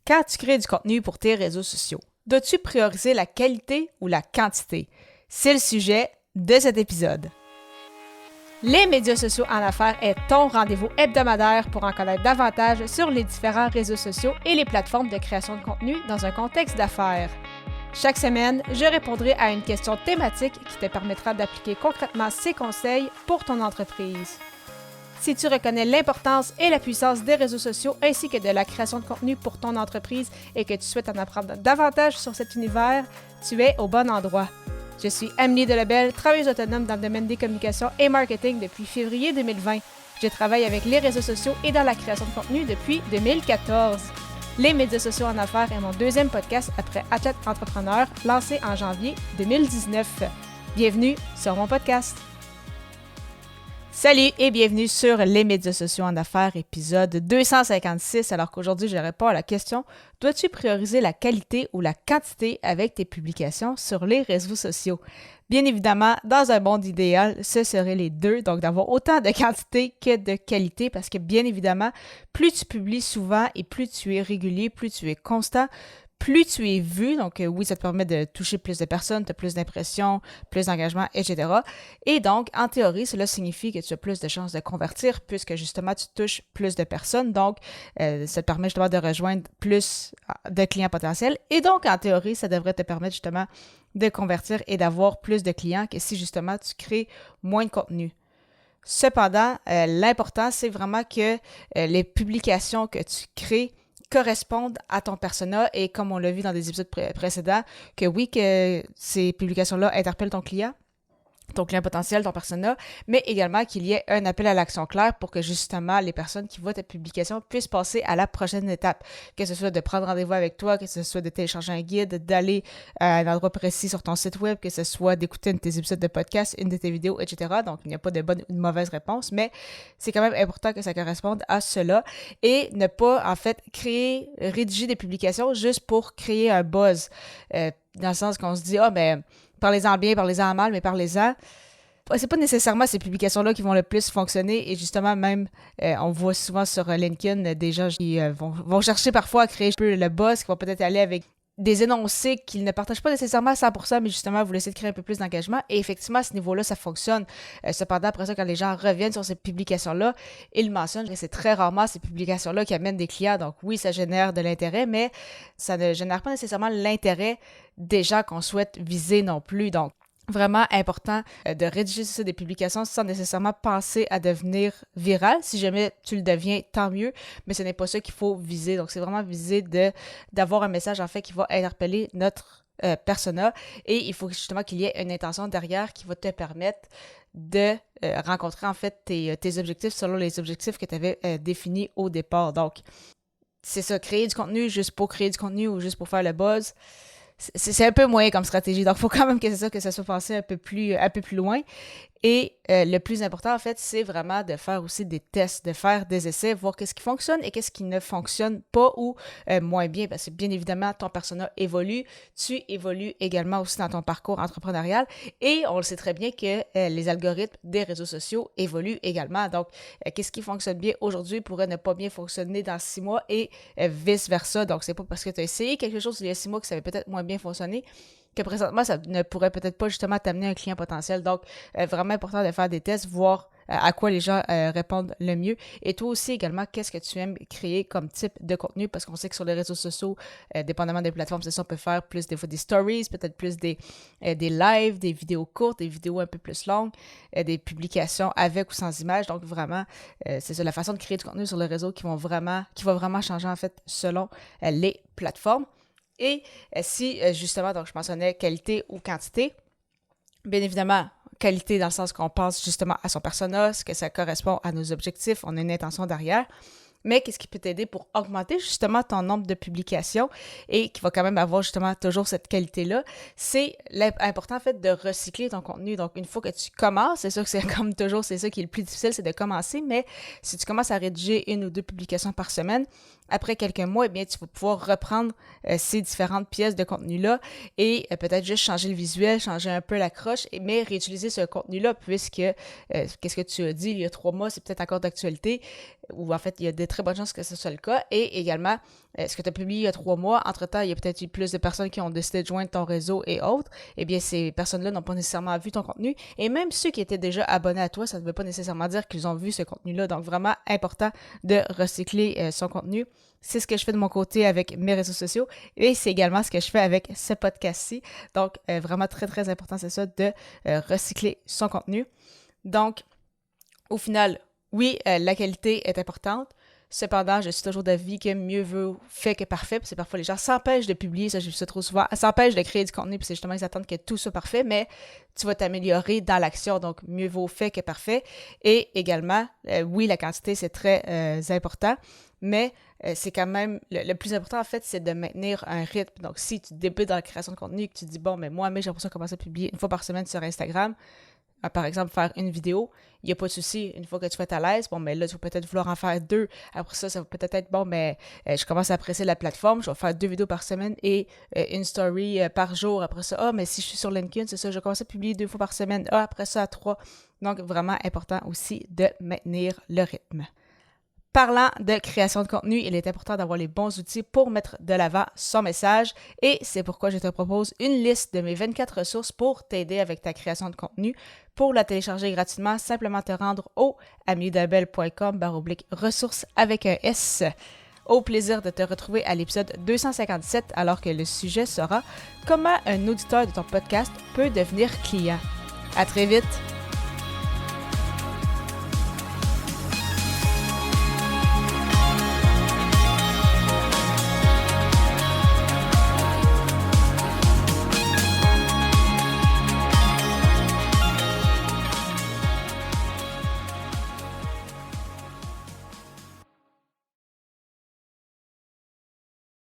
Quand tu crées du contenu pour tes réseaux sociaux, dois-tu prioriser la qualité ou la quantité? C'est le sujet de cet épisode. Les médias sociaux en affaires est ton rendez-vous hebdomadaire pour en connaître davantage sur les différents réseaux sociaux et les plateformes de création de contenu dans un contexte d'affaires. Chaque semaine, je répondrai à une question thématique qui te permettra d'appliquer concrètement ces conseils pour ton entreprise. Si tu reconnais l'importance et la puissance des réseaux sociaux ainsi que de la création de contenu pour ton entreprise et que tu souhaites en apprendre davantage sur cet univers, tu es au bon endroit. Je suis Amélie Delebel, travailleuse autonome dans le domaine des communications et marketing depuis février 2020. Je travaille avec les réseaux sociaux et dans la création de contenu depuis 2014. Les médias sociaux en affaires est mon deuxième podcast après Athlète Entrepreneur, lancé en janvier 2019. Bienvenue sur mon podcast. Salut et bienvenue sur les médias sociaux en affaires, épisode 256. Alors qu'aujourd'hui, je réponds à la question « Dois-tu prioriser la qualité ou la quantité avec tes publications sur les réseaux sociaux? » Bien évidemment, dans un monde idéal, ce serait les deux, donc d'avoir autant de quantité que de qualité parce que bien évidemment, plus tu publies souvent et plus tu es régulier, plus tu es constant, plus tu es vu, donc oui, ça te permet de toucher plus de personnes, tu as plus d'impressions, plus d'engagement, etc. Et donc, en théorie, cela signifie que tu as plus de chances de convertir puisque justement, tu touches plus de personnes. Donc, ça te permet justement de rejoindre plus de clients potentiels. Et donc, en théorie, ça devrait te permettre justement de convertir et d'avoir plus de clients que si justement, tu crées moins de contenu. Cependant, l'important, c'est vraiment que les publications que tu crées correspondent à ton persona et comme on l'a vu dans des épisodes précédents, que oui, que ces publications-là interpellent ton client potentiel, ton persona, mais également qu'il y ait un appel à l'action clair pour que justement les personnes qui voient ta publication puissent passer à la prochaine étape, que ce soit de prendre rendez-vous avec toi, que ce soit de télécharger un guide, d'aller à un endroit précis sur ton site web, que ce soit d'écouter un de tes épisodes de podcast, une de tes vidéos, etc. Donc, il n'y a pas de bonne ou de mauvaise réponse, mais c'est quand même important que ça corresponde à cela et ne pas, en fait, rédiger des publications juste pour créer un buzz, dans le sens qu'on se dit « Ah, ben, parlez-en bien, parlez-en mal, mais parlez-en. » C'est pas nécessairement ces publications-là qui vont le plus fonctionner et justement même, on voit souvent sur LinkedIn des gens qui vont chercher parfois à créer un peu le buzz, qui vont peut-être aller avec des énoncés qu'ils ne partagent pas nécessairement à 100%, mais justement, vous laissez de créer un peu plus d'engagement. Et effectivement, à ce niveau-là, ça fonctionne. Cependant, après ça, quand les gens reviennent sur ces publications-là, ils mentionnent que c'est très rarement ces publications-là qui amènent des clients. Donc oui, ça génère de l'intérêt, mais ça ne génère pas nécessairement l'intérêt des gens qu'on souhaite viser non plus. Donc, vraiment important de rédiger des publications sans nécessairement penser à devenir viral. Si jamais tu le deviens, tant mieux, mais ce n'est pas ça qu'il faut viser. Donc, c'est vraiment viser d'avoir un message, en fait, qui va interpeller notre persona et il faut justement qu'il y ait une intention derrière qui va te permettre de rencontrer, en fait, tes objectifs selon les objectifs que tu avais définis au départ. Donc, c'est ça, créer du contenu juste pour créer du contenu ou juste pour faire le buzz. C'est un peu moyen comme stratégie. Donc, il faut quand même que ça soit pensé un peu plus loin. Et le plus important, en fait, c'est vraiment de faire aussi des tests, de faire des essais, voir qu'est-ce qui fonctionne et qu'est-ce qui ne fonctionne pas ou moins bien. Parce que bien évidemment, ton persona évolue. Tu évolues également aussi dans ton parcours entrepreneurial. Et on le sait très bien que les algorithmes des réseaux sociaux évoluent également. Donc, qu'est-ce qui fonctionne bien aujourd'hui pourrait ne pas bien fonctionner dans 6 mois et vice-versa. Donc, c'est pas parce que tu as essayé quelque chose il y a 6 mois que ça va peut-être moins bien fonctionner que présentement, ça ne pourrait peut-être pas justement t'amener un client potentiel. Donc, vraiment important de faire des tests, voir à quoi les gens répondent le mieux. Et toi aussi également, qu'est-ce que tu aimes créer comme type de contenu? Parce qu'on sait que sur les réseaux sociaux, dépendamment des plateformes, c'est ça, on peut faire plus des fois des stories, peut-être plus des lives, des vidéos courtes, des vidéos un peu plus longues, des publications avec ou sans images. Donc, vraiment, c'est ça, la façon de créer du contenu sur les réseaux qui va vraiment changer en fait selon les plateformes. Et si, justement, donc je mentionnais qualité ou quantité, bien évidemment, qualité dans le sens qu'on pense justement à son persona, ce que ça correspond à nos objectifs, on a une intention derrière. Mais qu'est-ce qui peut t'aider pour augmenter justement ton nombre de publications et qui va quand même avoir justement toujours cette qualité-là, c'est important en fait de recycler ton contenu. Donc, une fois que tu commences, c'est sûr que c'est comme toujours, c'est ça qui est le plus difficile, c'est de commencer, mais si tu commences à rédiger 1 ou 2 publications par semaine, après quelques mois, eh bien, tu vas pouvoir reprendre ces différentes pièces de contenu-là et peut-être juste changer le visuel, changer un peu l'accroche, mais réutiliser ce contenu-là puisque qu'est-ce que tu as dit il y a 3 mois, c'est peut-être encore d'actualité, ou en fait, il y a de très bonnes chances que ce soit le cas. Et également, ce que tu as publié il y a 3 mois, entre-temps, il y a peut-être eu plus de personnes qui ont décidé de joindre ton réseau et autres. Eh bien, ces personnes-là n'ont pas nécessairement vu ton contenu. Et même ceux qui étaient déjà abonnés à toi, ça ne veut pas nécessairement dire qu'ils ont vu ce contenu-là. Donc, vraiment important de recycler son contenu. C'est ce que je fais de mon côté avec mes réseaux sociaux et c'est également ce que je fais avec ce podcast-ci. Donc, vraiment très, très important, c'est ça, de recycler son contenu. Donc, au final, oui, la qualité est importante. Cependant, je suis toujours d'avis que mieux vaut fait que parfait. Parce que parfois, les gens s'empêchent de publier, ça, j'ai vu ça trop souvent, s'empêchent de créer du contenu, puis c'est justement, ils attendent que tout soit parfait, mais tu vas t'améliorer dans l'action, donc mieux vaut fait que parfait. Et également, oui, la quantité, c'est très important, mais c'est quand même, le plus important, en fait, c'est de maintenir un rythme. Donc, si tu débutes dans la création de contenu et que tu te dis, bon, mais moi, j'ai l'impression de commencer à publier une fois par semaine sur Instagram, par exemple, faire une vidéo, il n'y a pas de souci. Une fois que tu vas être à l'aise, bon, mais là, tu vas peut-être vouloir en faire 2. Après ça, ça va peut-être être, bon, mais je commence à apprécier la plateforme, je vais faire 2 vidéos par semaine et une story par jour. Après ça, mais si je suis sur LinkedIn, c'est ça, je commence à publier 2 fois par semaine. Après ça, à 3. Donc, vraiment important aussi de maintenir le rythme. Parlant de création de contenu, il est important d'avoir les bons outils pour mettre de l'avant son message et c'est pourquoi je te propose une liste de mes 24 ressources pour t'aider avec ta création de contenu. Pour la télécharger gratuitement, simplement te rendre au ameliedabel.com/ressources avec un S. Au plaisir de te retrouver à l'épisode 257 alors que le sujet sera « Comment un auditeur de ton podcast peut devenir client ». À très vite!